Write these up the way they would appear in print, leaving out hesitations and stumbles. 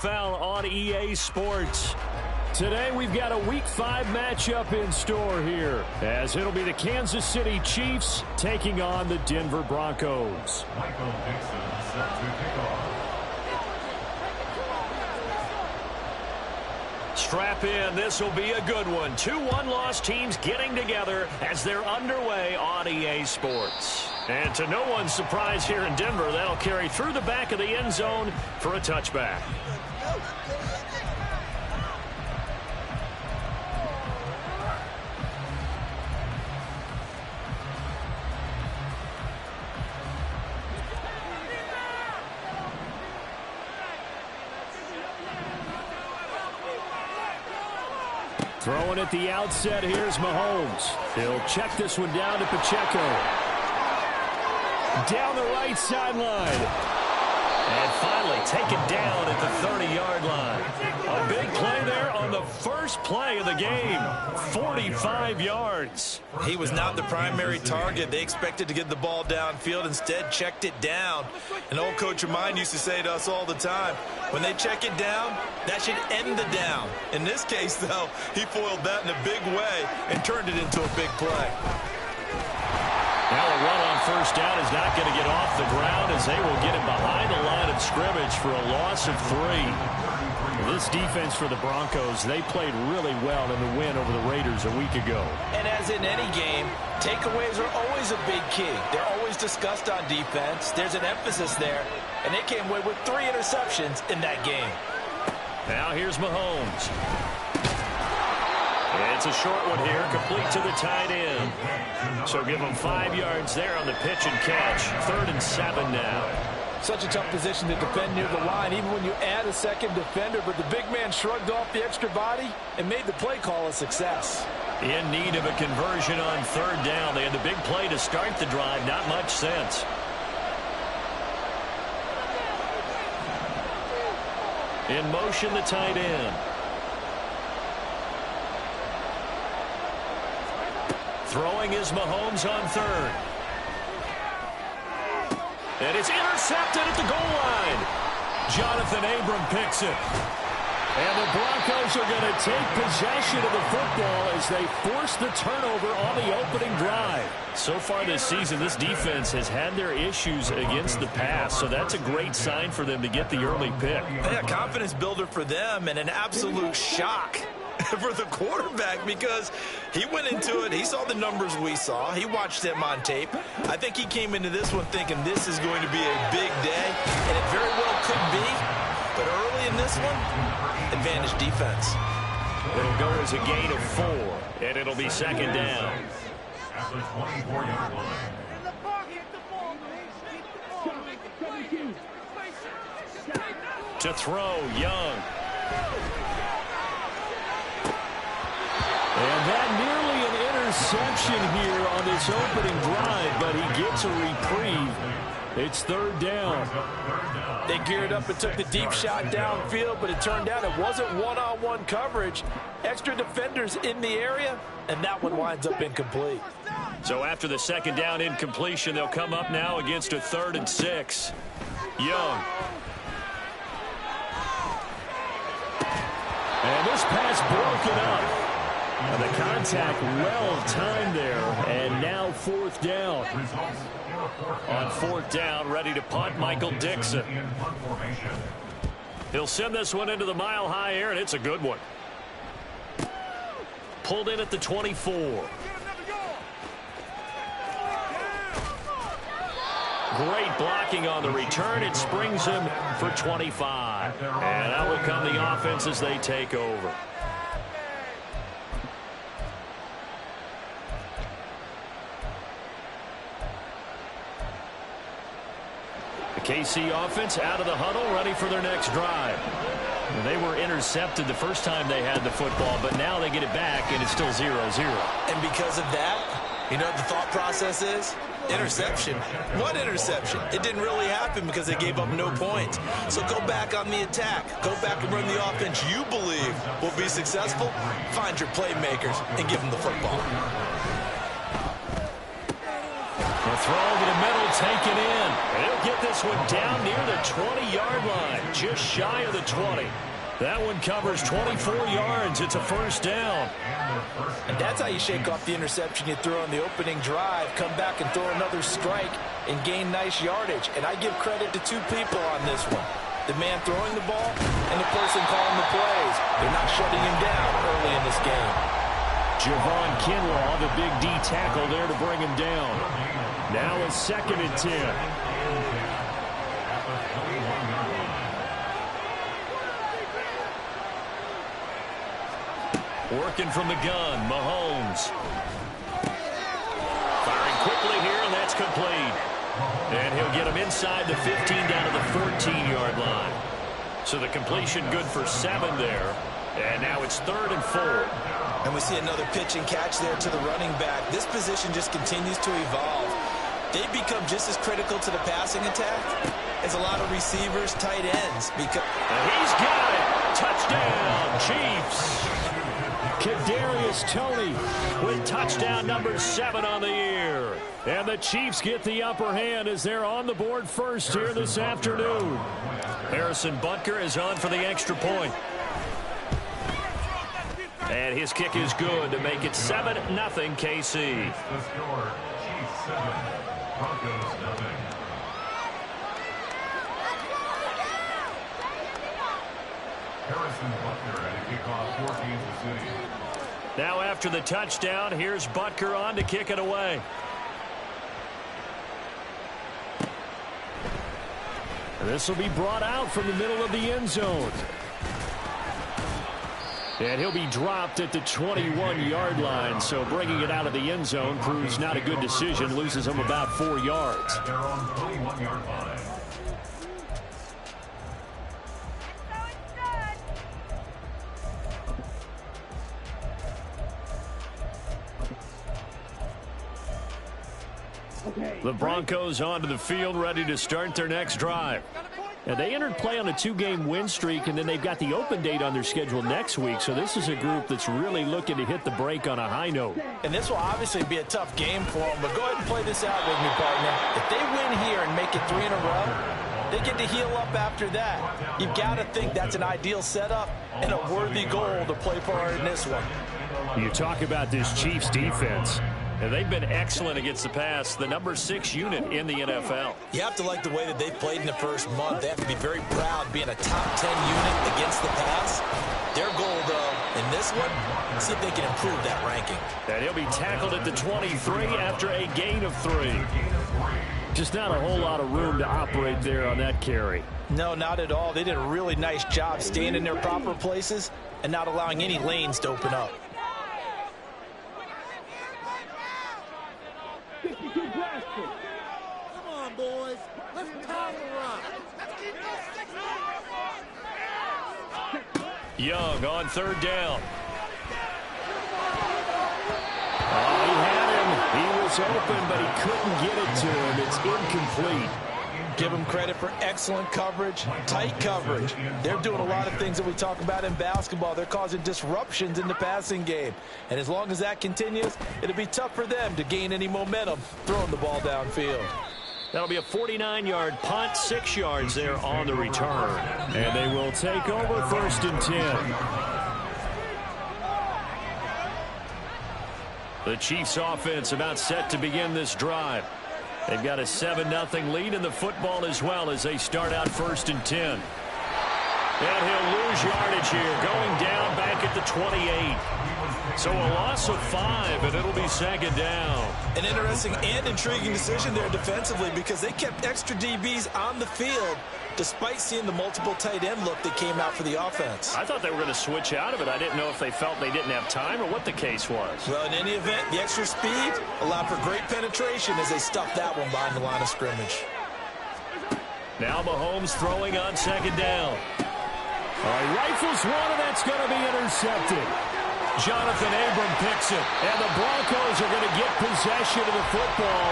Foul on EA Sports. Today we've got a Week 5 matchup in store here, as it'll be the Kansas City Chiefs taking on the Denver Broncos. Michael Dixon set to kick off. Strap in, this will be a good one. 2 one-loss teams getting together as they're underway on EA Sports. And to no one's surprise here in Denver, that'll carry through the back of the end zone for a touchback. Throwing at the outset, here's Mahomes. He'll check this one down to Pacheco. Down the right sideline. And finally taken down at the 30-yard line. A big play there on the first play of the game. 45 yards. He was not the primary target. They expected to get the ball downfield. Instead, checked it down. An old coach of mine used to say to us all the time, when they check it down, that should end the down. In this case, though, he foiled that in a big way and turned it into a big play. Now a run on first down is not going to get off the ground as they will get him behind the line of scrimmage for a loss of 3. This defense for the Broncos, they played really well in the win over the Raiders a week ago. And as in any game, takeaways are always a big key. They're always discussed on defense. There's an emphasis there, and they came away with 3 interceptions in that game. Now here's Mahomes. It's a short one here, complete to the tight end. So give him 5 yards there on the pitch and catch. 3rd and 7 now. Such a tough position to defend near the line, even when you add a second defender. But the big man shrugged off the extra body and made the play call a success. In need of a conversion on 3rd down. They had the big play to start the drive. Not much sense. In motion, the tight end. Throwing is Mahomes on 3rd. And it's intercepted at the goal line. Jonathan Abram picks it. And the Broncos are going to take possession of the football as they force the turnover on the opening drive. So far this season, this defense has had their issues against the pass, so that's a great sign for them to get the early pick. Yeah, confidence builder for them and an absolute shock for the quarterback because he went into it. He saw the numbers we saw. He watched them on tape. I think he came into this one thinking this is going to be a big day, and it very well could be. But early in this one, advantage defense. It'll go as a gain of 4, and it'll be 2nd down. At the 24-yard line. To throw, Young. And that nearly an interception here on this opening drive, but he gets a reprieve. It's 3rd down. They geared up and took the deep shot downfield, but it turned out it wasn't one-on-one coverage. Extra defenders in the area, and that one winds up incomplete. So after the 2nd down incompletion, they'll come up now against a 3rd and 6. Young. And this pass broken up. And the contact well timed there, and now 4th down. On 4th down, ready to punt, Michael Dixon. He'll send this one into the mile-high air, and it's a good one. Pulled in at the 24. Great blocking on the return. It springs him for 25. And out will come the offense as they take over. The KC offense out of the huddle, ready for their next drive. They were intercepted the first time they had the football, but now they get it back, and it's still 0-0. And because of that, you know what the thought process is? Interception. What interception? It didn't really happen because they gave up no points. So go back on the attack. Go back and run the offense you believe will be successful. Find your playmakers and give them the football. The throw to the middle, taken in. And he'll get this one down near the 20-yard line, just shy of the 20. That one covers 24 yards. It's a first down. And that's how you shake off the interception you threw on the opening drive, come back and throw another strike and gain nice yardage. And I give credit to two people on this one. The man throwing the ball and the person calling the plays. They're not shutting him down early in this game. Javon Kinlaw, the big D tackle there to bring him down. Now a 2nd and 10. Working from the gun, Mahomes. Firing quickly here, and that's complete. And he'll get him inside the 15 down to the 14-yard line. So the completion good for 7 there. And now it's 3rd and 4. And we see another pitch and catch there to the running back. This position just continues to evolve. They become just as critical to the passing attack as a lot of receivers, tight ends. And he's got it. Touchdown, Chiefs. Kadarius Toney with touchdown number 7 on the year. And the Chiefs get the upper hand as they're on the board first here this afternoon. Harrison Butker is on for the extra point. And his kick is good to make it 7-0 KC. The score, Chiefs 7, Broncos 0. Harrison Butker at a kickoff for Kansas City. Now after the touchdown, here's Butker on to kick it away. This will be brought out from the middle of the end zone. And he'll be dropped at the 21-yard line, so bringing it out of the end zone proves not a good decision, loses him about 4 yards. At their own 21-yard line. The Broncos onto the field, ready to start their next drive. And they entered play on a 2-game win streak, and then they've got the open date on their schedule next week. So this is a group that's really looking to hit the break on a high note. And this will obviously be a tough game for them, but go ahead and play this out with me, partner. If they win here and make it 3 in a row, they get to heal up after that. You've got to think that's an ideal setup and a worthy goal to play for in this one. You talk about this Chiefs defense. And they've been excellent against the pass, the number 6 unit in the NFL. You have to like the way that they've played in the first month. They have to be very proud being a top 10 unit against the pass. Their goal, though, in this one, see if they can improve that ranking. And he'll be tackled at the 23 after a gain of 3. Just not a whole lot of room to operate there on that carry. No, not at all. They did a really nice job staying in their proper places and not allowing any lanes to open up. Come on, boys. Let's power up. Young on 3rd down. Oh, he had him. He was open, but he couldn't get it to him. It's incomplete. Give them credit for excellent coverage, tight coverage. They're doing a lot of things that we talk about in basketball. They're causing disruptions in the passing game. And as long as that continues, it'll be tough for them to gain any momentum throwing the ball downfield. That'll be a 49-yard punt, 6 yards there on the return. And they will take over 1st and 10. The Chiefs offense about set to begin this drive. They've got a 7-0 lead in the football as well as they start out 1st and 10. And he'll lose yardage here, going down back at the 28. So a loss of 5, and it'll be 2nd down. An interesting and intriguing decision there defensively because they kept extra DBs on the field despite seeing the multiple tight end look that came out for the offense. I thought they were going to switch out of it. I didn't know if they felt they didn't have time or what the case was. Well, in any event, the extra speed allowed for great penetration as they stuffed that one behind the line of scrimmage. Now Mahomes throwing on 2nd down. He rifles one, and that's going to be intercepted. Jonathan Abram picks it, and the Broncos are going to get possession of the football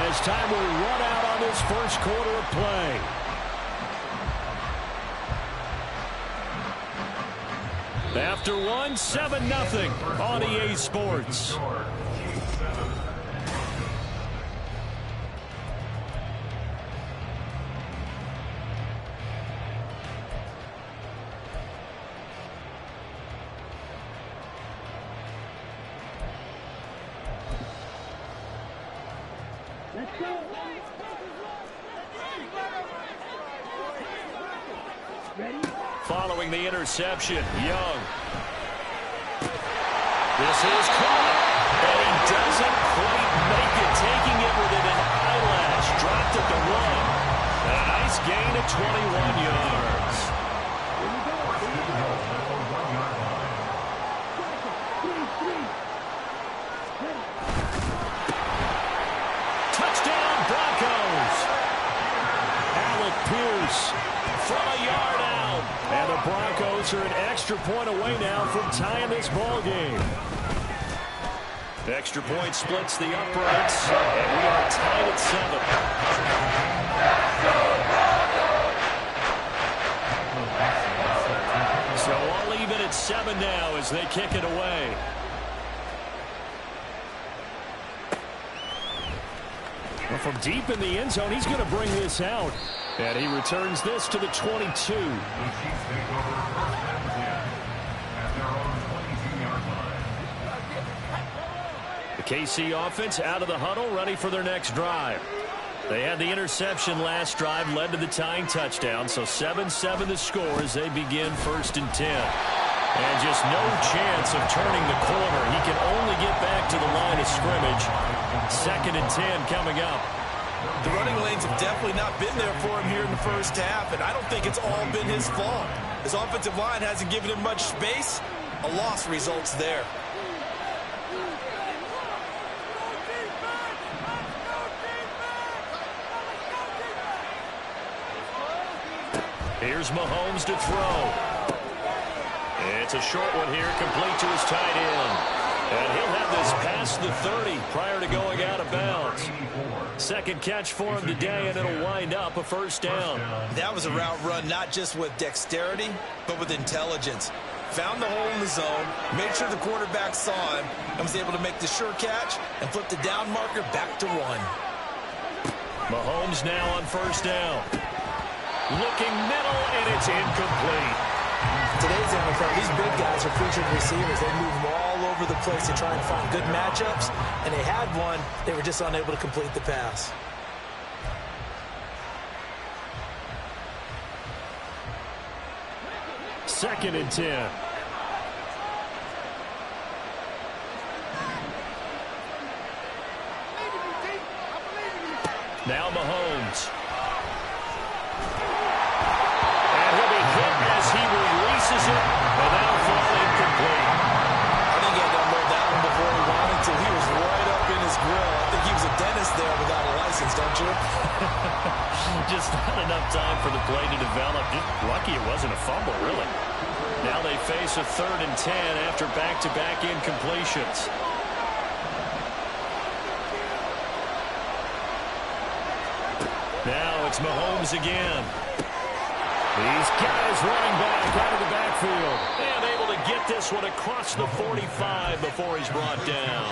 as time will run out on this first quarter of play. After 7-0 on EA Sports. Following the interception, Young. This is caught, and he doesn't quite make it, taking it within an eyelash. Dropped at the 1. And a nice gain of 21 yards. Touchdown, Broncos. Alec Pierce from a yard out. And the Broncos are an extra point away now from tying this ball game. Extra point splits the uprights, and we are tied at 7. So all even at 7 now as they kick it away. Well, from deep in the end zone, he's going to bring this out. And he returns this to the 22. The Chiefs take over first and 10 at their own 22-yard line. The KC offense out of the huddle, ready for their next drive. They had the interception last drive, led to the tying touchdown. So 7-7 the score as they begin first and 10. And just no chance of turning the corner. He can only get back to the line of scrimmage. 2nd and 10 coming up. The running lanes have definitely not been there for him here in the first half, and I don't think it's all been his fault. His offensive line hasn't given him much space. A loss results there. Here's Mahomes to throw. It's a short one here, complete to his tight end. And he'll have this past the 30 prior to going out of bounds. Second catch for him today, and it'll wind up a first down. That was a route run not just with dexterity, but with intelligence. Found the hole in the zone, made sure the quarterback saw him, and was able to make the sure catch and flip the down marker back to 1. Mahomes now on first down. Looking middle, and it's incomplete. Today's NFL, these big guys are featured receivers. They move them all over the place to try and find good matchups, and they had one. They were just unable to complete the pass. Second and 10. Now Mahomes. And he'll be hit as he releases it, and that'll fall incomplete. I think he had to unload that one before he wanted to. He was right up in his grill. I think he was a dentist there without a license, don't you? Just not enough time for the play to develop. Just lucky it wasn't a fumble, really. Now they face a 3rd and 10 after back-to-back incompletions. Now it's Mahomes again. These guys running back out of the backfield. And able to get this one across the 45 before he's brought down.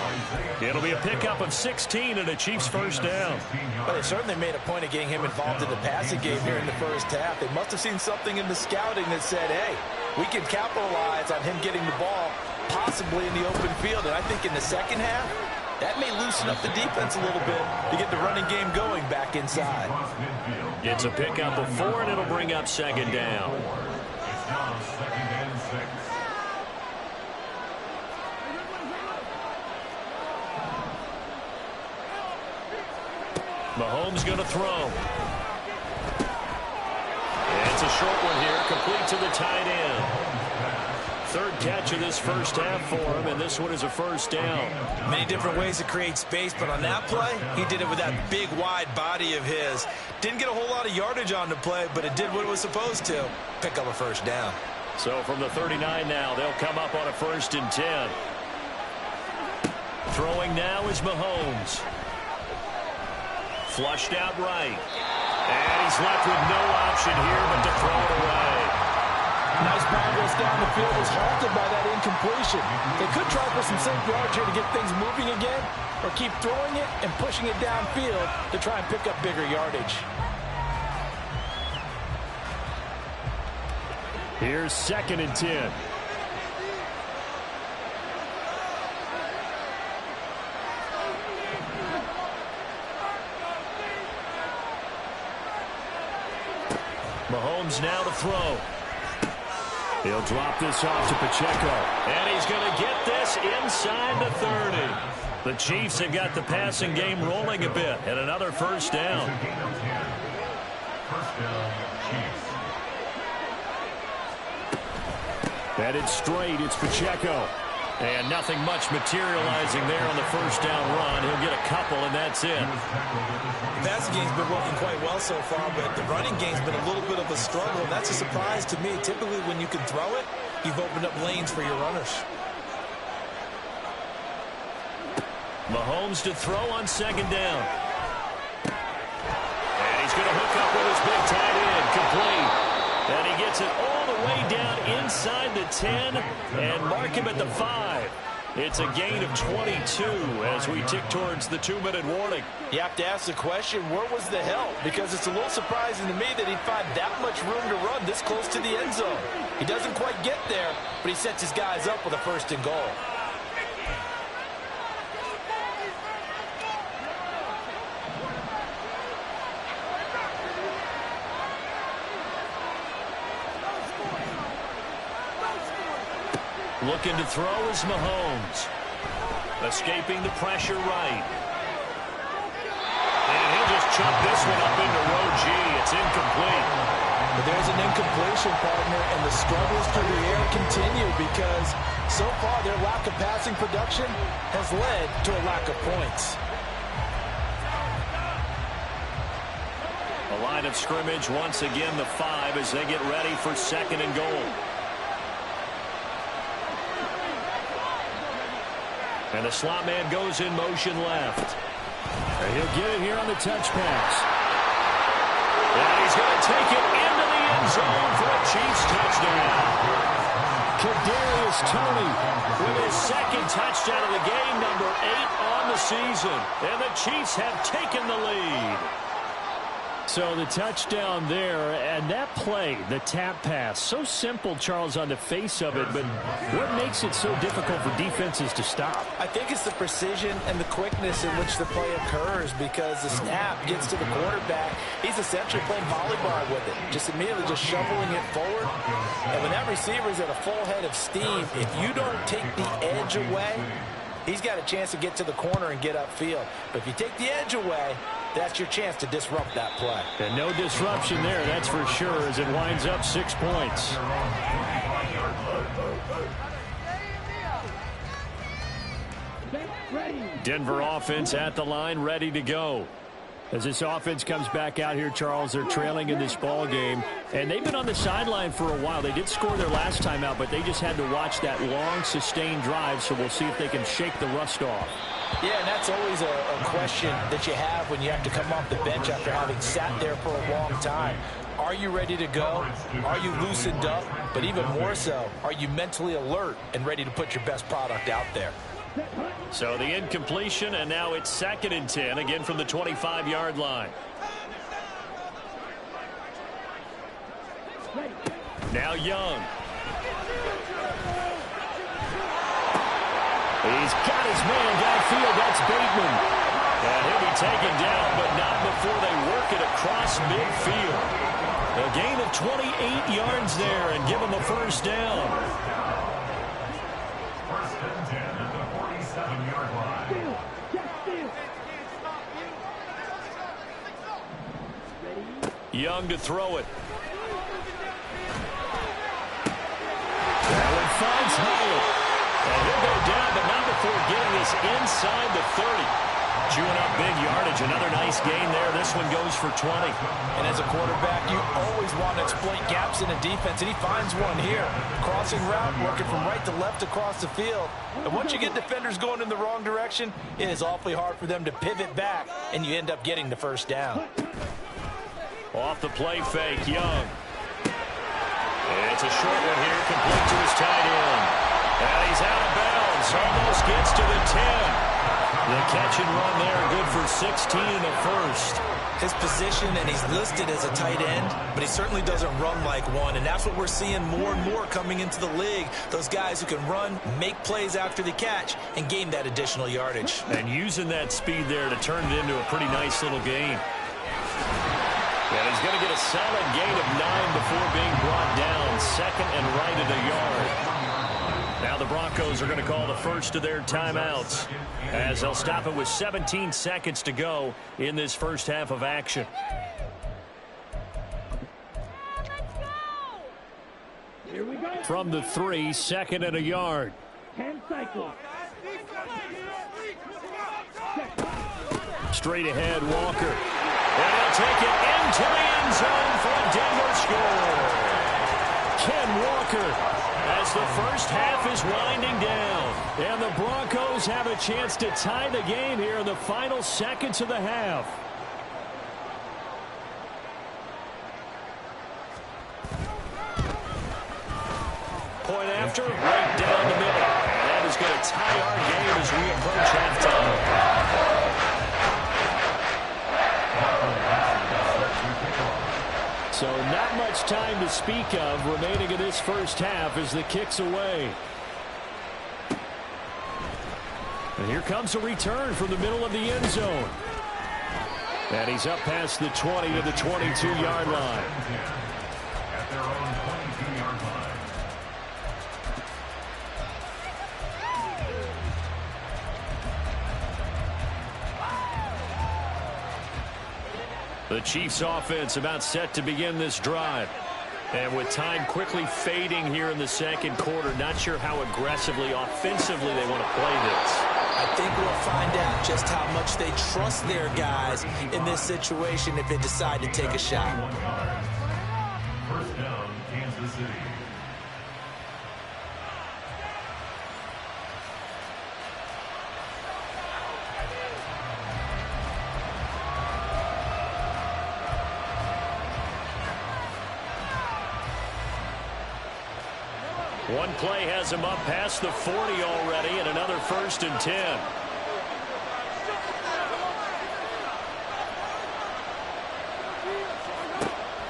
It'll be a pickup of 16 and a Chiefs first down. But they certainly made a point of getting him involved in the passing game here in the first half. They must have seen something in the scouting that said, hey, we can capitalize on him getting the ball possibly in the open field. And I think in the second half, that may loosen up the defense a little bit to get the running game going back inside. It's a pickup of 4, and it'll bring up 2nd down. It's now 2nd and 6. Mahomes going to throw. It's a short one here, complete to the tight end. 3rd catch of this first half for him, and this one is a first down. Many different ways to create space, but on that play, he did it with that big, wide body of his. Didn't get a whole lot of yardage on the play, but it did what it was supposed to. Pick up a first down. So from the 39 now, they'll come up on a 1st and 10. Throwing now is Mahomes. Flushed out right. And he's left with no option here but to throw it away. Nice progress down the field was halted by that incompletion. They could try for some safe yards here to get things moving again, or keep throwing it and pushing it downfield to try and pick up bigger yardage. Here's 2nd and 10. Mahomes now to throw. He'll drop this off to Pacheco. And he's going to get this inside the 30. The Chiefs have got the passing game rolling a bit. And another first down. First down, Chiefs. Headed straight, it's Pacheco. And nothing much materializing there on the first down run. He'll get a couple, and that's it. The passing game's been working quite well so far, but the running game's been a little bit of a struggle, and that's a surprise to me. Typically, when you can throw it, you've opened up lanes for your runners. Mahomes to throw on second down. And he's going to hook up with his big tight end, complete. And he gets it all the way down inside the 10 and mark him at the 5. It's a gain of 22 as we tick towards the 2-minute warning. You have to ask the question, where was the help? Because it's a little surprising to me that he'd find that much room to run this close to the end zone. He doesn't quite get there, but he sets his guys up with a first and goal. Looking to throw is Mahomes. Escaping the pressure right. And he'll just chunk this one up into row G. It's incomplete. But there's an incompletion, partner, and the struggles through the air continue because so far their lack of passing production has led to a lack of points. A line of scrimmage once again, the 5 as they get ready for second and goal. And the slot man goes in motion left. And he'll get it here on the touch pass. And he's going to take it into the end zone for a Chiefs touchdown. Kadarius Toney with his second touchdown of the game, number 8 on the season. And the Chiefs have taken the lead. So the touchdown there, and that play, the tap pass, so simple, Charles, on the face of it, but what makes it so difficult for defenses to stop? I think it's the precision and the quickness in which the play occurs because the snap gets to the quarterback. He's essentially playing volleyball with it, just immediately just shoveling it forward. And when that receiver's at a full head of steam, if you don't take the edge away, he's got a chance to get to the corner and get upfield. But if you take the edge away, that's your chance to disrupt that play. And no disruption there, that's for sure, as it winds up 6 points. Denver offense at the line, ready to go. As this offense comes back out here, Charles, they're trailing in this ball game, and they've been on the sideline for a while. They did score their last time out, but they just had to watch that long, sustained drive, so we'll see if they can shake the rust off. Yeah, and that's always a question that you have when you have to come off the bench after having sat there for a long time. Are you ready to go? Are you loosened up? But even more so, are you mentally alert and ready to put your best product out there? So the incompletion, and now it's 2nd and 10, again from the 25-yard line. Now Young. He's got his man downfield. That's Bateman. And he'll be taken down, but not before they work it across midfield. A gain of 28 yards there and give him a first down. First and 10 at the 47-yard line. Young to throw it. That one finds Hyatt. And he'll go down, but not before getting this inside the 30. Chewing up big yardage. Another nice gain there. This one goes for 20. And as a quarterback, you always want to exploit gaps in a defense, and he finds one here. Crossing route, working from right to left across the field. And once you get defenders going in the wrong direction, it is awfully hard for them to pivot back, and you end up getting the first down. Off the play fake, Young. And it's a short one here, complete to his tight end. And he's out of bounds. Almost gets to the 10. The catch and run there, good for 16 and a first. His position, and he's listed as a tight end, but he certainly doesn't run like one, and that's what we're seeing more and more coming into the league. Those guys who can run, make plays after the catch, and gain that additional yardage. And using that speed there to turn it into a pretty nice little game. And he's going to get a solid gain of 9 before being brought down. Second and right at a yard. Now the Broncos are going to call the first of their timeouts, as they'll stop it with 17 seconds to go in this first half of action. From the 3, second and a yard. 10 cycles. Straight ahead, Walker. And he'll take it into the end zone for a Denver score. Ken Walker, as the first half is winding down. And the Broncos have a chance to tie the game here in the final seconds of the half. Point after, right down the middle. That is going to tie our game as we approach halftime. So not much time to speak of remaining in this first half as the kick's away. And here comes a return from the middle of the end zone. And he's up past the 20 to the 22-yard line. At their own 22-yard line. The Chiefs offense about set to begin this drive. And with time quickly fading here in the second quarter, not sure how aggressively, offensively they want to play this. I think we'll find out just how much they trust their guys in this situation if they decide to take a shot. First down, Kansas City. One play has him up past the 40 already, and another 1st and 10.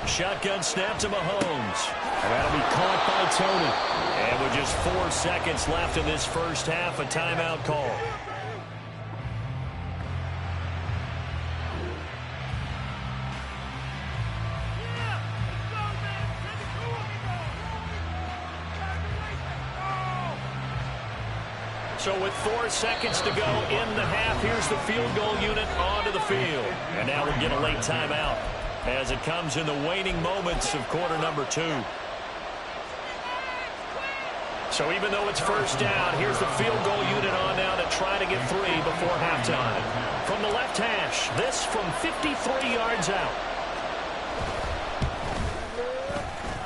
Shotgun snap to Mahomes. And that'll be caught by Tony. And with just 4 seconds left in this first half, a timeout call. So with 4 seconds to go in the half, here's the field goal unit onto the field. And now we'll get a late timeout as it comes in the waning moments of quarter number 2. So even though it's first down, here's the field goal unit on now to try to get 3 before halftime. From the left hash, this from 53 yards out.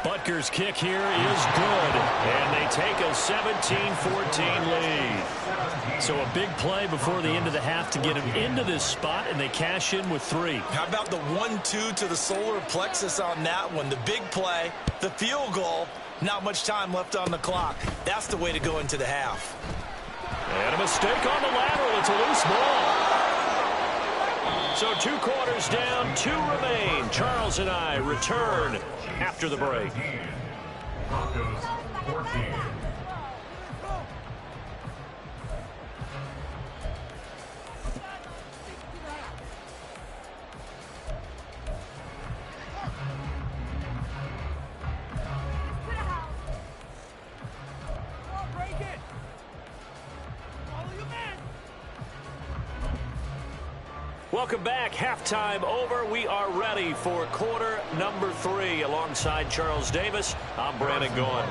Butker's kick here is good, and they take a 17-14 lead. So a big play before the end of the half to get him into this spot, and they cash in with 3. How about the 1-2 to the solar plexus on that one? The big play, the field goal, not much time left on the clock. That's the way to go into the half. And a mistake on the lateral. It's a loose ball. So 2 quarters down, 2 remain. Charles and I return after the break. Broncos 14. Welcome back. Halftime over. We are ready for quarter number 3. Alongside Charles Davis, I'm Brandon Gaughan.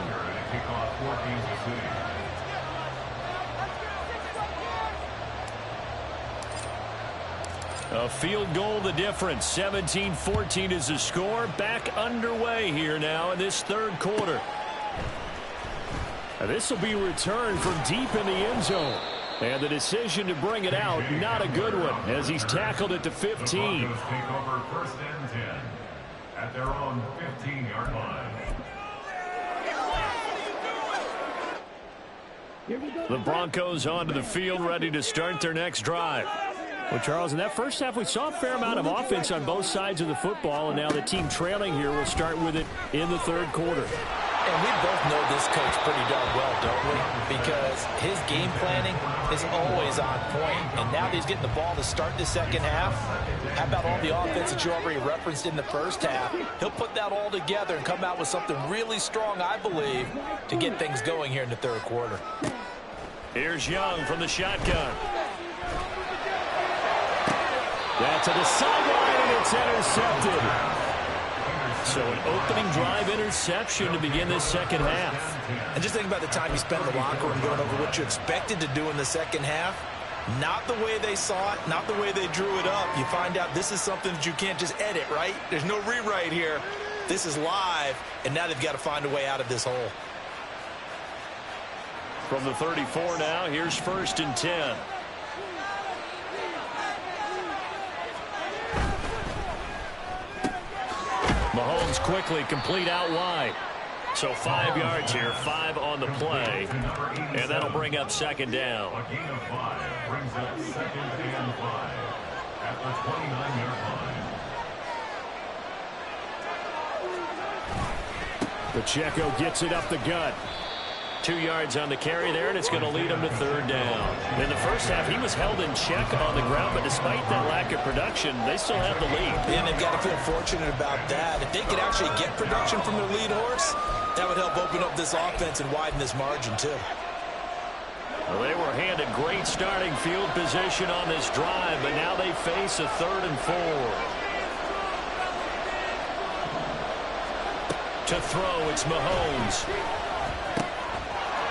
A field goal the difference. 17-14 is the score. Back underway here now in this third quarter. This will be returned from deep in the end zone. And the decision to bring it out, not a good one, as he's tackled it to 15. The Broncos take over 1st and 10 at their own 15-yard line. The Broncos onto the field, ready to start their next drive. Well, Charles, in that first half, we saw a fair amount of offense on both sides of the football, and now the team trailing here will start with it in the third quarter. And we both know this coach pretty darn well, don't we? Because his game planning is always on point. And now that he's getting the ball to start the second half, how about all the offense that you already referenced in the first half? He'll put that all together and come out with something really strong, I believe, to get things going here in the third quarter. Here's Young from the shotgun. That's to the sideline, and it's intercepted. So an opening drive interception to begin this second half. And just think about the time you spent in the locker room going over what you expected to do in the second half. Not the way they saw it, not the way they drew it up. You find out this is something that you can't just edit, right? There's no rewrite here. This is live, and now they've got to find a way out of this hole. From the 34 now, here's 1st and 10. Mahomes quickly complete out wide. So 5 yards here, 5 on the play. And that'll bring up 2nd down. A gain of 5 brings up 2nd and 5 at the 29-yard line. Pacheco gets it up the gut. 2 yards on the carry there, and it's going to lead him to 3rd down. In the first half, he was held in check on the ground, but despite that lack of production, they still have the lead. And they've got to feel fortunate about that. If they could actually get production from their lead horse, that would help open up this offense and widen this margin, too. Well, they were handed great starting field position on this drive, but now they face a 3rd and 4. To throw, it's Mahomes.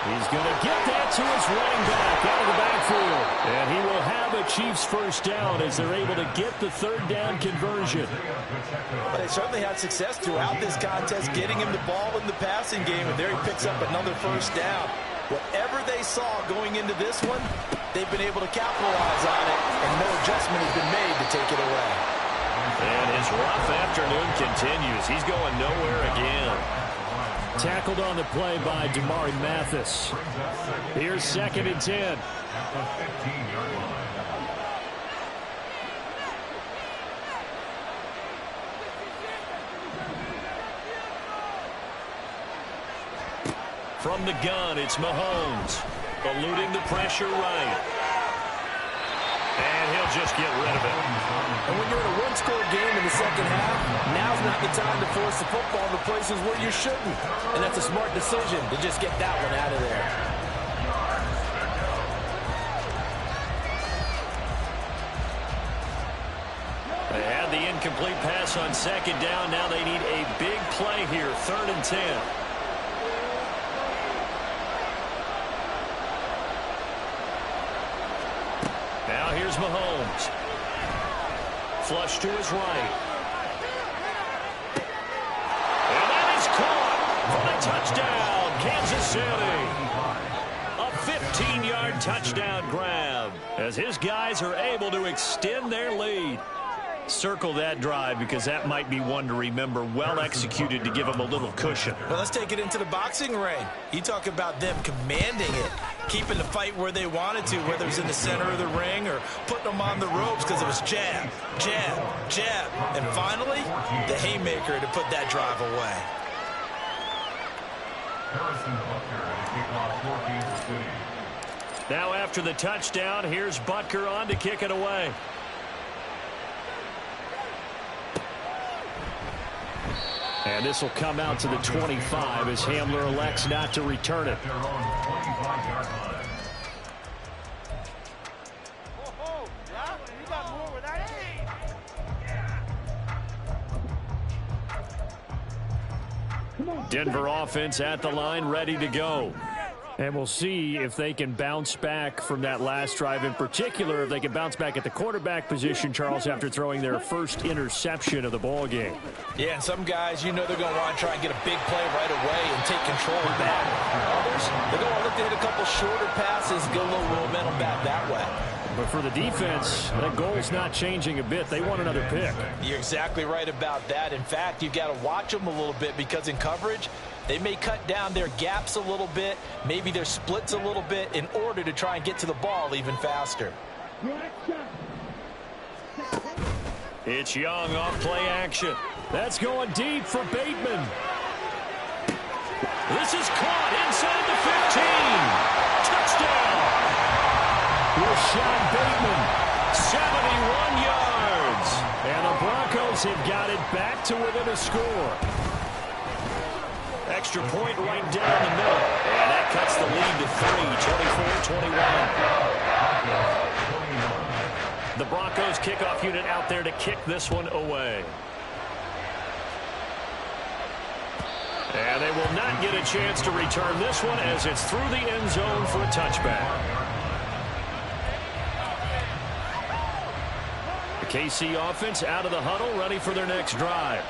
He's going to get that to his running back out of the backfield. And he will have a Chiefs 1st down as they're able to get the 3rd down conversion. But they certainly had success throughout this contest, getting him the ball in the passing game, and there he picks up another 1st down. Whatever they saw going into this one, they've been able to capitalize on it, and no adjustment has been made to take it away. And his rough afternoon continues. He's going nowhere again. Tackled on the play by Damari Mathis. Here's 2nd and 10. At the 15-yard line. From the gun, it's Mahomes. Eluding the pressure right. And he'll just get rid of it. And when you're in a one-score game in the second half, now's not the time to force the football to places where you shouldn't. And that's a smart decision to just get that one out of there. They had the incomplete pass on 2nd down. Now they need a big play here, 3rd and 10. Now here's Mahomes. Flush to his right. And that is caught for a touchdown, Kansas City. A 15-yard touchdown grab as his guys are able to extend their lead. Circle that drive because that might be one to remember. Well executed to give them a little cushion. Well, let's take it into the boxing ring. You talk about them commanding it, keeping the fight where they wanted to, whether it's in the center of the ring or putting them on the ropes because it was jab, jab, jab. And finally, the haymaker to put that drive away. Harrison Butker to kick off for Kansas City. Now after the touchdown, here's Butker on to kick it away. And this will come out to the 25 as Hamler elects not to return it. Their own 25-yard line. Denver offense at the line, ready to go. And we'll see if they can bounce back from that last drive. In particular, if they can bounce back at the quarterback position, Charles, after throwing their first interception of the ball game. Yeah, and some guys, you know they're going to want to try and get a big play right away and take control of that. Others, they're going to look to hit a couple shorter passes, get a little momentum back that way. But for the defense, that goal's not changing a bit. They want another pick. You're exactly right about that. In fact, you've got to watch them a little bit because in coverage, they may cut down their gaps a little bit, maybe their splits a little bit in order to try and get to the ball even faster. It's Young off play action. That's going deep for Bateman. This is caught inside the 15. Touchdown. Rashad Bateman, 71 yards. And the Broncos have got it back to within a score. Extra point right down the middle. And that cuts the lead to 3, 24-21. The Broncos kickoff unit out there to kick this one away. And they will not get a chance to return this one as it's through the end zone for a touchback. The KC offense out of the huddle, ready for their next drive.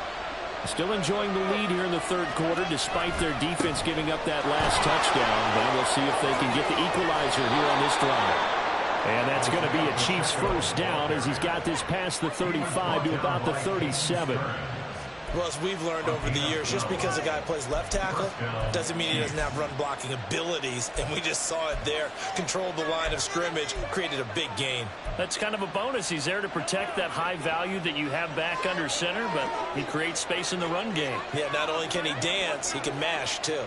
Still enjoying the lead here in the third quarter despite their defense giving up that last touchdown. But we'll see if they can get the equalizer here on this drive. And that's going to be a Chiefs first down as he's got this past the 35 to about the 37. Well, as we've learned over the years, just because a guy plays left tackle doesn't mean he doesn't have run-blocking abilities, and we just saw it there. Controlled the line of scrimmage, created a big gain. That's kind of a bonus. He's there to protect that high value that you have back under center, but he creates space in the run game. Yeah, not only can he dance, he can mash, too.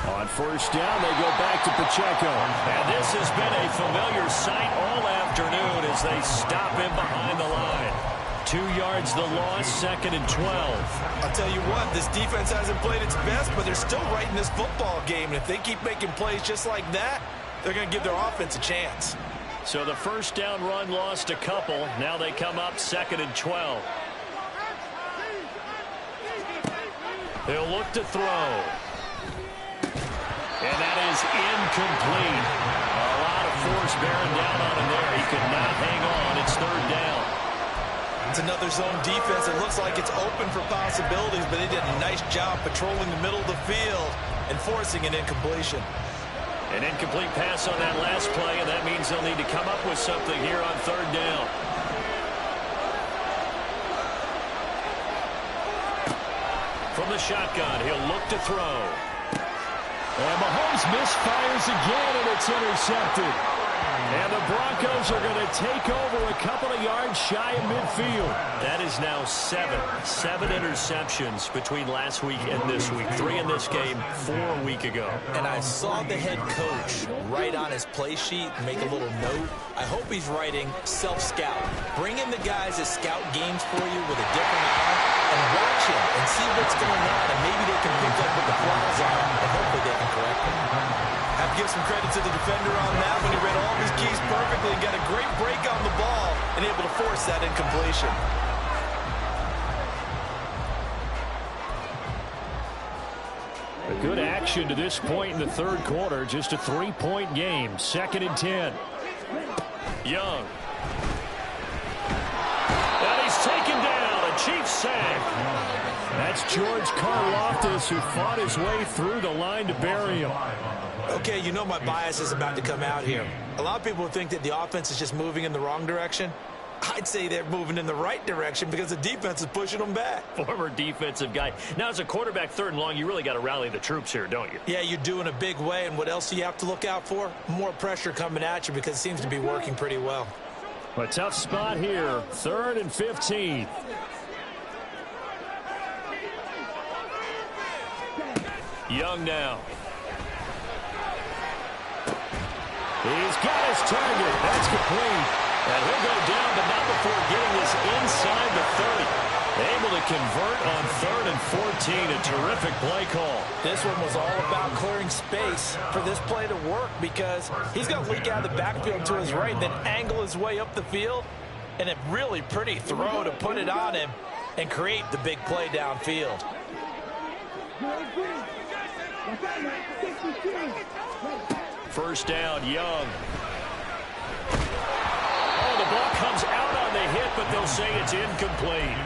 On first down, they go back to Pacheco. And this has been a familiar sight all afternoon as they stop him behind the line. 2 yards the loss, 2nd and 12. I'll tell you what, this defense hasn't played its best, but they're still right in this football game. And if they keep making plays just like that, they're going to give their offense a chance. So the first down run lost a couple. Now they come up 2nd and 12. They'll look to throw. And that is incomplete. A lot of force bearing down on him there. He could not hang on. It's 3rd down. It's another zone defense. It looks like it's open for possibilities, but they did a nice job patrolling the middle of the field and forcing an incompletion. An incomplete pass on that last play, and that means they'll need to come up with something here on 3rd down. From the shotgun, he'll look to throw. And Mahomes misfires again, and it's intercepted. And the Broncos are going to take over a couple of yards shy of midfield. That is now 7 interceptions between last week and this week. 3 in this game, 4 a week ago. And I saw the head coach write on his play sheet, make a little note. I hope he's writing self-scout. Bring in the guys that scout games for you with a different eye and watch him and see what's going on, and maybe they can pick up what the flaws are, and hopefully they can correct them. I have to give some credit to the defender on that when he read all of his keys perfectly and got a great break on the ball and able to force that incompletion. A good action to this point in the third quarter. Just a 3-point game. 2nd and 10. Young. And he's taken down. A Chiefs sack. That's George Karlaftis, who fought his way through the line to bury him. Okay, you know my bias is about to come out here. A lot of people think that the offense is just moving in the wrong direction. I'd say they're moving in the right direction because the defense is pushing them back. Former defensive guy. Now, as a quarterback 3rd and long, you really got to rally the troops here, don't you? Yeah, you do in a big way. And what else do you have to look out for? More pressure coming at you because it seems to be working pretty well. A tough spot here. 3rd and 15. Young now. He's got his target. That's complete. And he'll go down, but not before getting this inside the 30. Able to convert on 3rd and 14. A terrific play call. This one was all about clearing space for this play to work because he's going to leak out of the backfield to his right, then angle his way up the field. And a really pretty throw to put it on him and create the big play downfield. First down, Young. Oh, the ball comes out on the hit, but they'll say it's incomplete.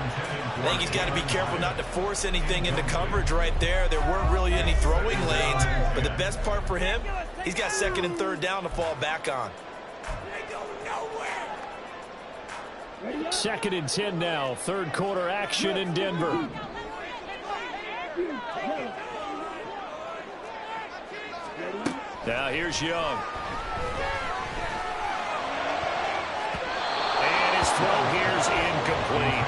I think he's got to be careful not to force anything into coverage right there. There weren't really any throwing lanes, but the best part for him, he's got 2nd and 3rd down to fall back on. 2nd and 10 now. 3rd quarter action in Denver. Now here's Young. And his throw here's incomplete.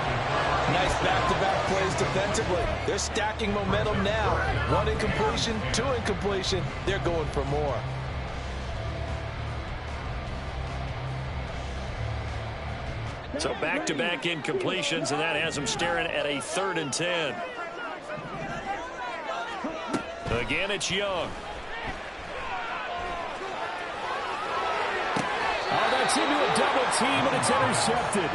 Nice back-to-back plays defensively. They're stacking momentum now. 1 incompletion, 2 incompletion. They're going for more. So back-to-back incompletions, and that has them staring at a 3rd and 10. Again, it's Young. Oh, that's into a double team, and it's intercepted.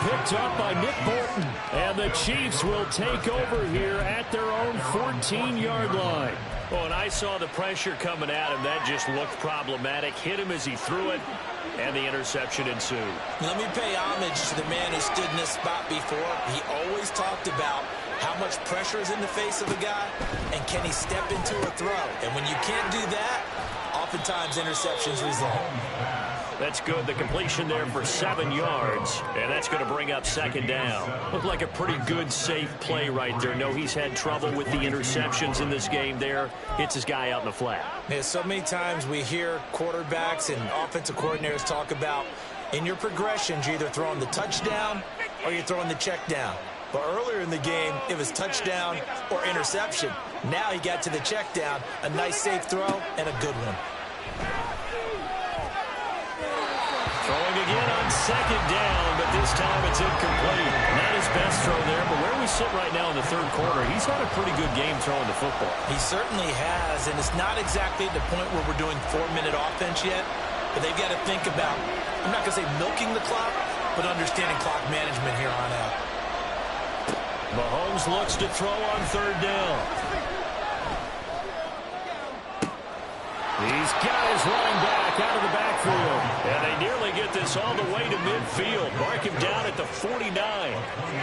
Picked up by Nick Bolton. And the Chiefs will take over here at their own 14-yard line. Oh, and I saw the pressure coming at him. That just looked problematic. Hit him as he threw it, and the interception ensued. Let me pay homage to the man who stood in this spot before. He always talked about how much pressure is in the face of a guy, and can he step into a throw. And when you can't do that, oftentimes interceptions result. That's good. The completion there for 7 yards, and that's going to bring up 2nd down. Looked like a pretty good, safe play right there. No, he's had trouble with the interceptions in this game there. Hits his guy out in the flat. Yeah, so many times we hear quarterbacks and offensive coordinators talk about in your progressions, you're either throwing the touchdown or you're throwing the check down. But earlier in the game, it was touchdown or interception. Now he got to the check down, a nice safe throw, and a good one. Throwing again on 2nd down, but this time it's incomplete. Not his best throw there, but where we sit right now in the 3rd quarter, he's had a pretty good game throwing the football. He certainly has, and it's not exactly at the point where we're doing 4-minute offense yet, but they've got to think about, I'm not going to say milking the clock, but understanding clock management here on out. Mahomes looks to throw on 3rd down. He's got his running back out of the backfield. And they nearly get this all the way to midfield. Mark him down at the 49.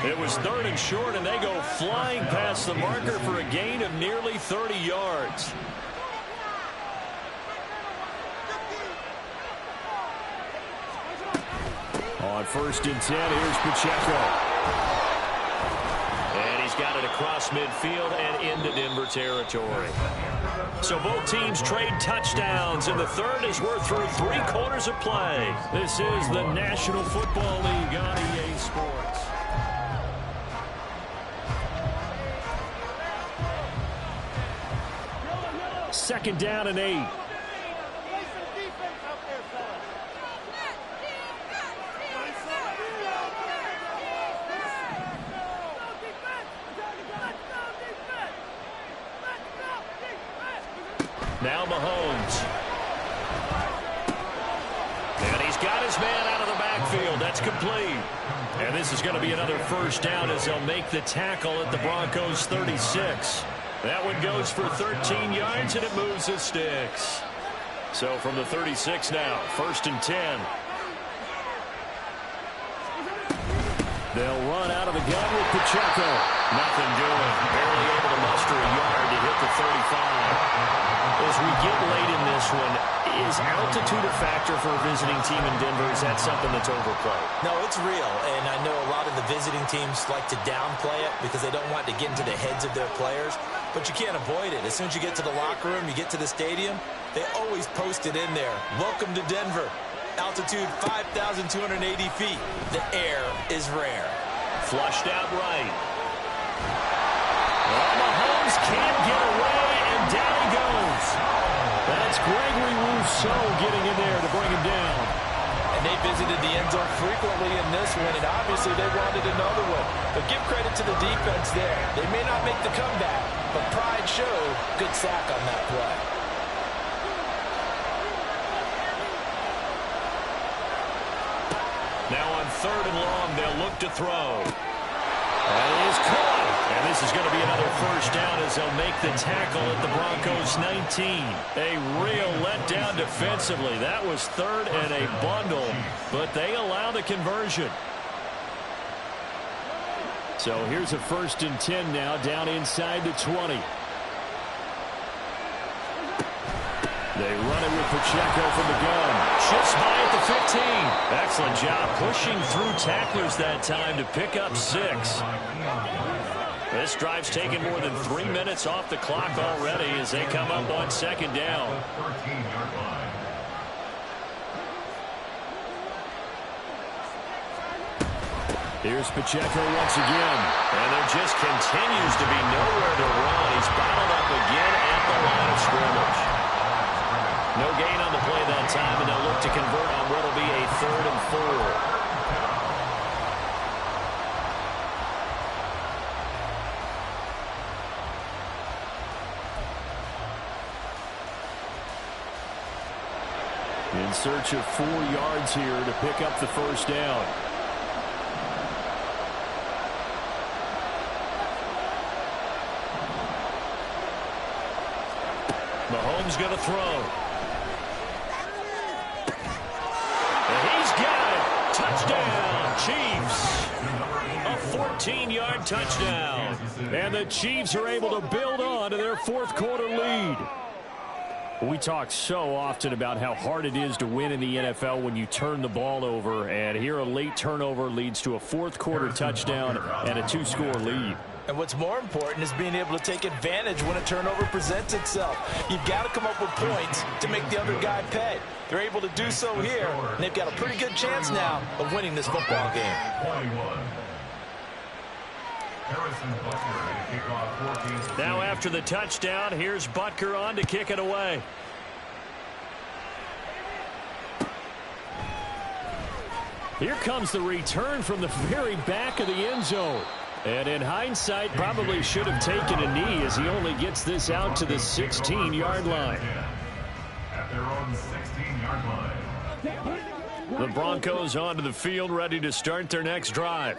It was 3rd and short, and they go flying past the marker for a gain of nearly 30 yards. On 1st and 10, here's Pacheco. And he's got it across midfield and into Denver territory. So both teams trade touchdowns, and the 3rd as we're through 3 quarters of play. This is the National Football League on EA Sports. Second down and 8. Now Mahomes. And he's got his man out of the backfield. That's complete. And this is going to be another 1st down as they'll make the tackle at the Broncos 36. That one goes for 13 yards, and it moves the sticks. So from the 36 now, 1st and 10. They'll run out of the gun with Pacheco. Nothing doing. Barely able to muster a yard to hit the 35. As we get late in this one, is altitude a factor for a visiting team in Denver? Is that something that's overplayed? No, it's real, and I know a lot of the visiting teams like to downplay it because they don't want to get into the heads of their players, but you can't avoid it. As soon as you get to the locker room, you get to the stadium, they always post it in there. Welcome to Denver. Altitude 5,280 feet. The air is rare. Flushed out right. Well, Mahomes can't get away, and down he goes. That's Gregory Rousseau getting in there to bring him down. And they visited the end zone frequently in this one, and obviously they wanted another one. But give credit to the defense there. They may not make the comeback, but pride showed. Good sack on that play. Now on 3rd and long, they'll look to throw. That is caught. And this is going to be another 1st down as they'll make the tackle at the Broncos 19. A real letdown defensively. That was 3rd and a bundle, but they allow the conversion. So here's a 1st and 10 now, down inside the 20. They run it with Pacheco from the gun. Just by at the 15. Excellent job pushing through tacklers that time to pick up 6. This drive's taken more than 3 minutes off the clock already as they come up on 2nd down. Here's Pacheco once again. And there just continues to be nowhere to run. He's bottled up again at the line of scrimmage. No gain on the play that time, and they'll look to convert on what will be a 3rd and 4. In search of 4 yards here to pick up the first down. Mahomes going to throw. And he's got it. Touchdown, Chiefs. A 14-yard touchdown. And the Chiefs are able to build on to their 4th quarter lead. We talk so often about how hard it is to win in the NFL when you turn the ball over, and here a late turnover leads to a 4th quarter touchdown and a 2-score lead. And what's more important is being able to take advantage when a turnover presents itself. You've got to come up with points to make the other guy pay. They're able to do so here, and they've got a pretty good chance now of winning this football game. Now after the touchdown, here's Butker on to kick it away. Here comes the return from the very back of the end zone. And in hindsight, probably should have taken a knee as he only gets this out to the 16-yard line. At their own 16-yard line. The Broncos onto the field, ready to start their next drive.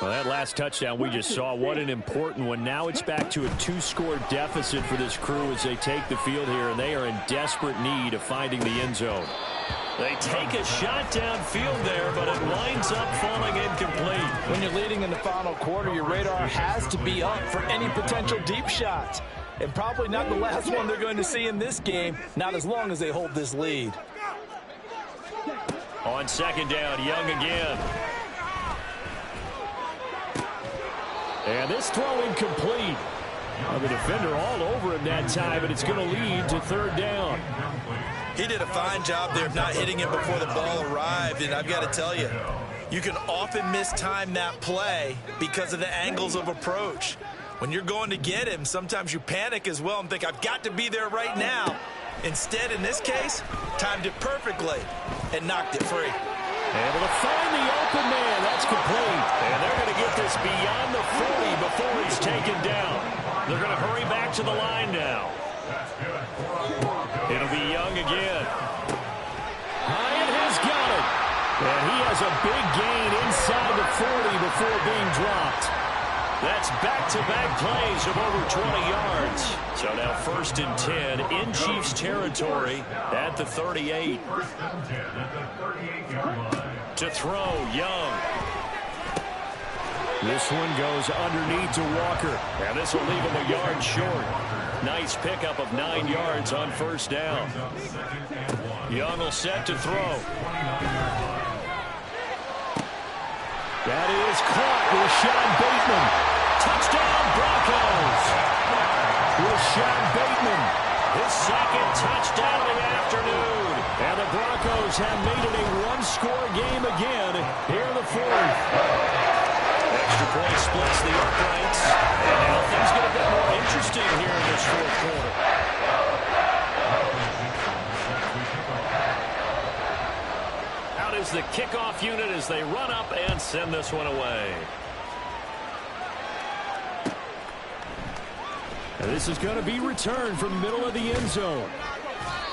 Well, that last touchdown we just saw, what an important one. Now it's back to a 2-score deficit for this crew as they take the field here, and they are in desperate need of finding the end zone. They take a shot downfield there, but it winds up falling incomplete. When you're leading in the final quarter, your radar has to be up for any potential deep shots. And probably not the last one they're going to see in this game, not as long as they hold this lead. On 2nd down, Young again. And this throw incomplete. The defender all over him that time, and it's going to lead to 3rd down. He did a fine job there of not hitting him before the ball arrived, and I've got to tell you, you can often mistime that play because of the angles of approach. When you're going to get him, sometimes you panic as well and think, I've got to be there right now. Instead, in this case, timed it perfectly and knocked it free. Able to find the open man. That's complete. And they're going to get this beyond the 40 before he's taken down. They're going to hurry back to the line now. It'll be Young again. Hyatt has got it. And he has a big gain inside the 40 before being dropped. That's back-to-back plays of over 20 yards. So now 1st and 10 in Chiefs territory at the 38. To throw, Young. This one goes underneath to Walker. And this will leave him a yard short. Nice pickup of 9 yards on 1st down. Young will set to throw. That is caught with Sean Bateman. Touchdown, Broncos. With Sean Bateman, his 2nd touchdown of the afternoon. And the Broncos have made it a 1-score game again here in the 4th. Extra point splits the uprights. And now things get a bit more interesting here in this 4th quarter. Out is the kickoff unit as they run up and send this one away. And this is going to be returned from the middle of the end zone.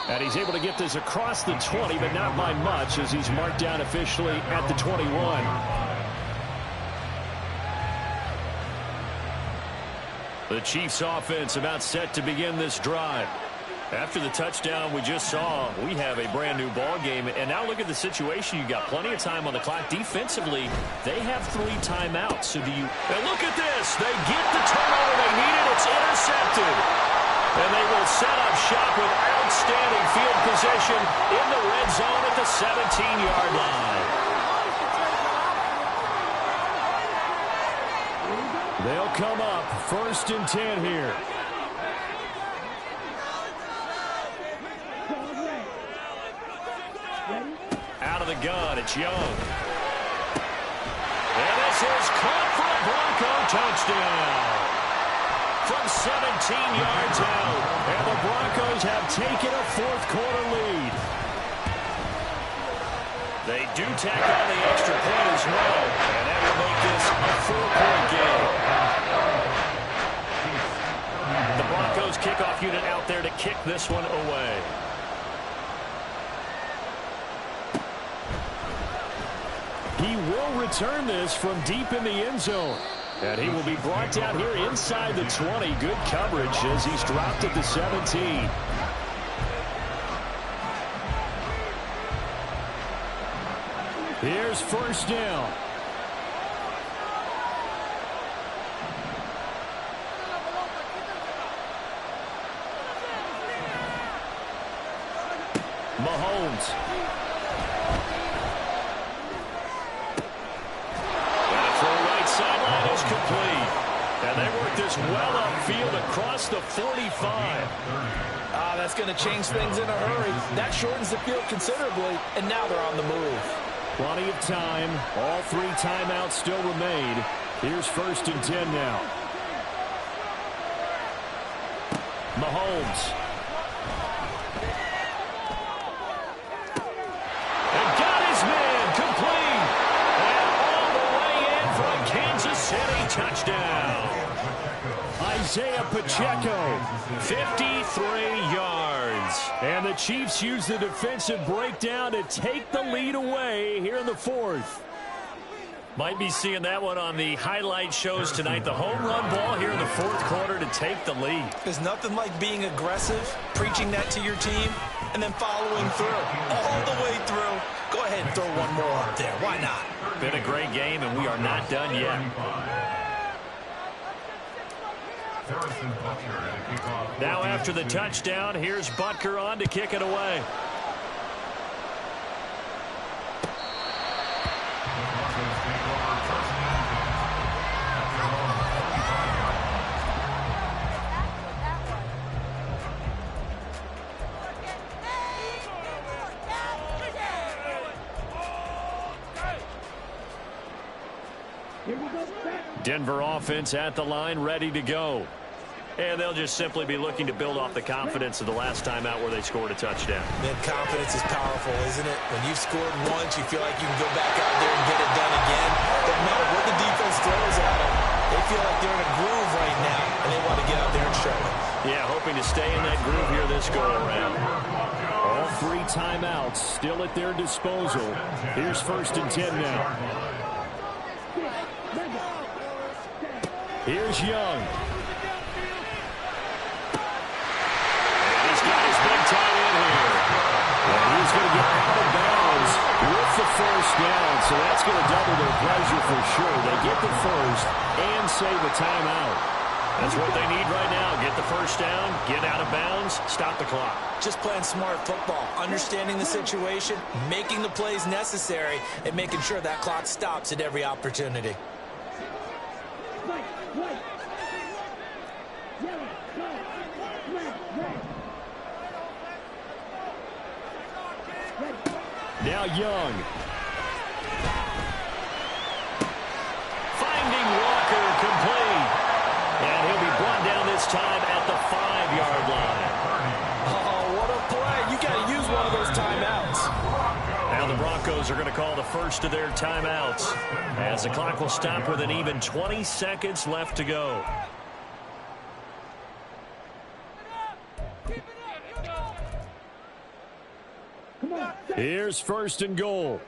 And he's able to get this across the 20, but not by much as he's marked down officially at the 21. The Chiefs offense about set to begin this drive. After the touchdown we just saw, we have a brand new ball game. And now look at the situation. You got plenty of time on the clock. Defensively, they have 3 timeouts. So do you... And look at this. They get the turnover they needed. It's intercepted. And they will set up shop with outstanding field position in the red zone at the 17-yard line. They'll come up 1st and 10 here. Out of the gun, it's Young. And this This is caught for a Bronco touchdown. From 17 yards out. And the Broncos have taken a fourth-quarter lead. They do tack on the extra point as well. And that will make this a 4-point game. The Broncos kickoff unit out there to kick this one away. He will return this from deep in the end zone. And he will be brought down here inside the 20. Good coverage as he's dropped at the 17. Here's first down. Mahomes. Sideline is complete. And they work this well upfield across the 45. That's going to change things in a hurry. That shortens the field considerably, and now they're on the move. Plenty of time. All 3 timeouts still remain. Here's first and 10 now. Mahomes. And got his man complete. Kansas City touchdown. Isaiah Pacheco, 53 yards. And the Chiefs use the defensive breakdown to take the lead away here in the fourth. Might be seeing that one on the highlight shows tonight. The home run ball here in the fourth quarter to take the lead. There's nothing like being aggressive, preaching that to your team, and then following through. All the way through. Go ahead and throw one more up there. Why not? Been a great game, and we are not done yet. Now after the touchdown, here's Butker on to kick it away. Denver offense at the line, ready to go. And they'll just simply be looking to build off the confidence of the last time out where they scored a touchdown. Man, confidence is powerful, isn't it? When you've scored once, you feel like you can go back out there and get it done again. Doesn't matter what the defense throws at them. They feel like they're in a groove right now, and they want to get out there and show it. Yeah, hoping to stay in that groove here this go-around. All 3 timeouts still at their disposal. Here's first and 10 now. Here's Young. Big tight end here. And he's going to get out of bounds with the first down. So that's going to double their pleasure for sure. They get the first and save a timeout. That's what they need right now. Get the first down, get out of bounds, stop the clock. Just playing smart football, understanding the situation, making the plays necessary, and making sure that clock stops at every opportunity. Now Young. Finding Walker complete. And he'll be brought down this time at the 5-yard line. Oh, what a play. You got to use one of those timeouts. Now the Broncos are going to call the first of their timeouts as the clock will stop with an even 20 seconds left to go. Here's first and goal.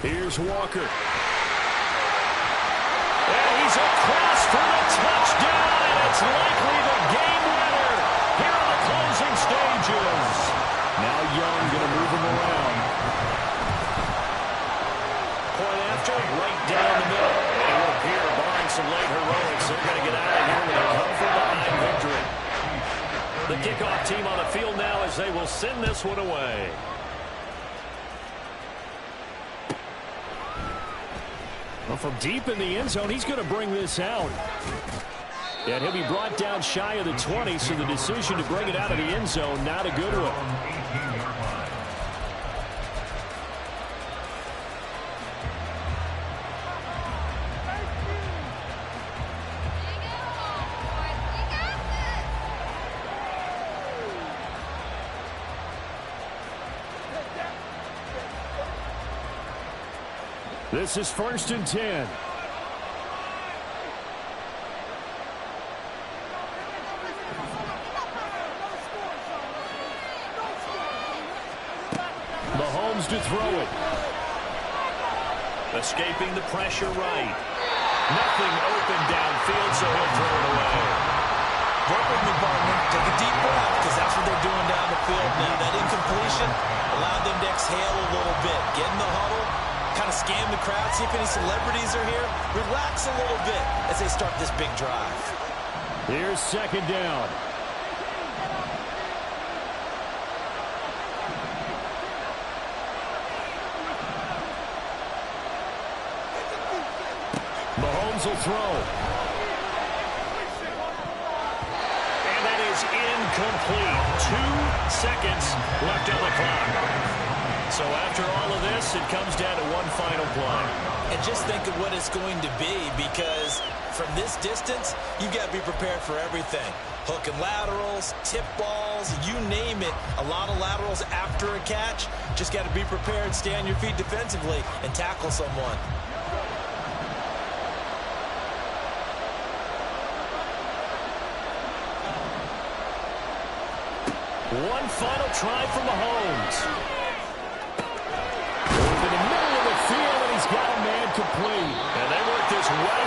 Here's Walker. And he's across for the touchdown, and it's likely the game winner here in the closing stages. Now Young going to move him around. Point after, right down the middle. And it will appear, barring some late heroics, they're going to get out of here with a come-from-behind victory. The kickoff team on the field now as they will send this one away. Well, from deep in the end zone, he's going to bring this out. And he'll be brought down shy of the 20, so the decision to bring it out of the end zone, not a good one. This is 1st and 10. Mahomes to throw it. Escaping the pressure right. Nothing open downfield, so he'll throw it away. Work with me, partner. Take a deep breath, because that's what they're doing down the field now. That incompletion allowed them to exhale a little bit. Get in the huddle, kind of scan the crowd, see if any celebrities are here. Relax a little bit as they start this big drive. Here's 2nd down. Mahomes will throw. And that is incomplete. 2 seconds left on the clock. So after all of this, it comes down to one final play. And just think of what it's going to be, because from this distance, you've got to be prepared for everything. Hook and laterals, tip balls, you name it. A lot of laterals after a catch. Just got to be prepared, stay on your feet defensively, and tackle someone. One final try from Mahomes. Over the middle of the field, and he's got a man complete. And they work this well.